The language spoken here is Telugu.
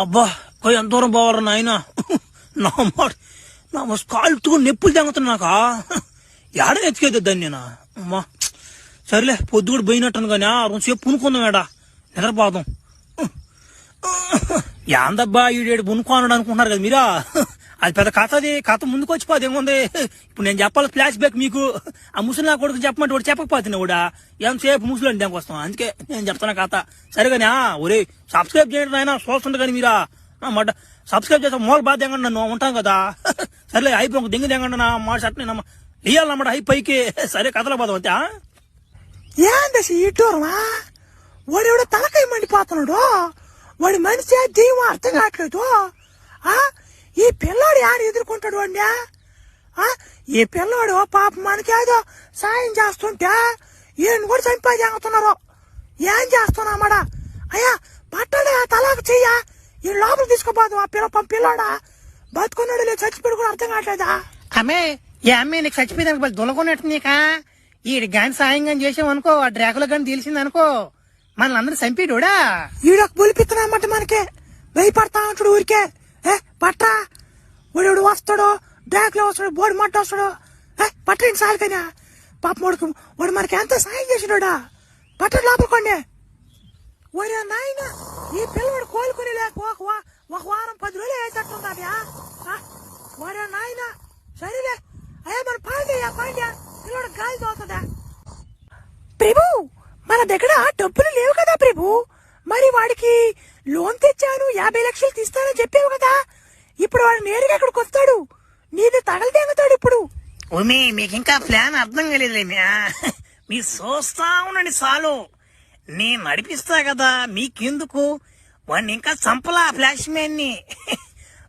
అబ్బా ఎంత దూరం పోవారు నాయన. నా మాట నా కాలుతో నొప్పులు తెంగుతున్నాక ఏడ ఎత్తుకేద్దా దాన్ని నేను. అమ్మా సరేలే పొద్దు కూడా పోయినట్టు కానీ రెండుసేపు పునుకుందాం ఏడా నిద్రపోదాం. యాందబ్బా ఈడేడు పునుకోనడు అనుకుంటున్నారు కదా మీరా. అది పెద్ద కథ ముందుకు వచ్చిపోదు ఏముంది. ఇప్పుడు నేను చెప్పాలి ఫ్లాష్ బ్యాక్ మీకు. ఆ ముసలి నా కొడుకు చెప్పమంటే వాడు చెప్పకపోతున్నా కూడా ఎంతసేపు ముసలి దానికొస్తాం. అందుకే నేను చెప్తున్నా కథ. సరేగాని ఒరే సబ్స్క్రైబ్ చేయండి ఆయన చూస్తుండే కానీ మీరా మాట సబ్స్క్రైబ్ చేస్తా మూల బాధ తెంగండి నన్ను ఉంటాం కదా. సరేలే అయిపోయి దింగి తెంగండి నా మాట షర్ట్ వేయాలన్నమాట హై పైకి. సరే కథలో పోదాం అంతే. ఏంది ఇటూరమా వాడు ఎవడో తలకాయ మండిపోతున్నాడు. వాడి మనిషి దెయ్యం అర్థం కావట్లేదు. ఈ పిల్లాడు యాడ ఎదుర్కొంటాడు వాడిని. ఈ పిల్లాడు పాప మనకేదో సాయం చేస్తుంటే ఈయన కూడా చంపేస్తున్నారు. ఏం చేస్తున్నామడా అయ్యా పట్టడా తలాకు చెయ్యా ఈ లోపల తీసుకోపోదు. ఆ పిల్లాడా బతుకున్నాడు లేదు చచ్చిపోయాడు కూడా అర్థం కావట్లేదా. అమ్మే ఏ అమ్మే నీకు చచ్చిపోయేదానికి బలి దొలకొన్నట్టు నీకా. ఈడు గాని సాయంగా చేసామనుకో ఆ డ్రాకులకు గాని తెలిసిందనుకో మనల్ని అందరూ చంపేటోడా. ఈడొక బొలిపిస్తున్నామంటే మనకి భయపడతా ఉంటాడు ఊరికే. పట్టా వాడు వస్తాడు డ్రాకులో వస్తాడు బోడి మట్ట వస్తాడు. పట్టండి సార్కైనా పాప వాడు మనకి ఎంత సాయం చేసినాడా. పట్టడు లోపలికోండి. వాడు నాయన ఈ పిల్లవాడు కోలుకుని లేక ఒక వారం 10 రోజులు వేసేట్టుందా. వాడు నాయన సరేలే అయ్యా మన పాండ్యా పిల్లవాడు గాలి తోతుందా. ప్రభు మన దగ్గర డబ్బులు లేవు కదా ప్రభు. మరి వాడికి లోన్ తెచ్చాను 50 లక్షలు తీస్తానని చెప్పావు కదా. ఇప్పుడు వాడు నేరుగా ఇక్కడికి వస్తాడు నీది తగలదేంగుతాడు. ఇప్పుడు ఉమి మీకు ఇంకా ప్లాన్ అర్థం కాలేదులేమి. మీరు చూస్తా ఉండండి చాలు. నేను నడిపిస్తా కదా మీకెందుకు. వాడిని ఇంకా చంపలా ఫ్లాష్ మ్యాన్ ని.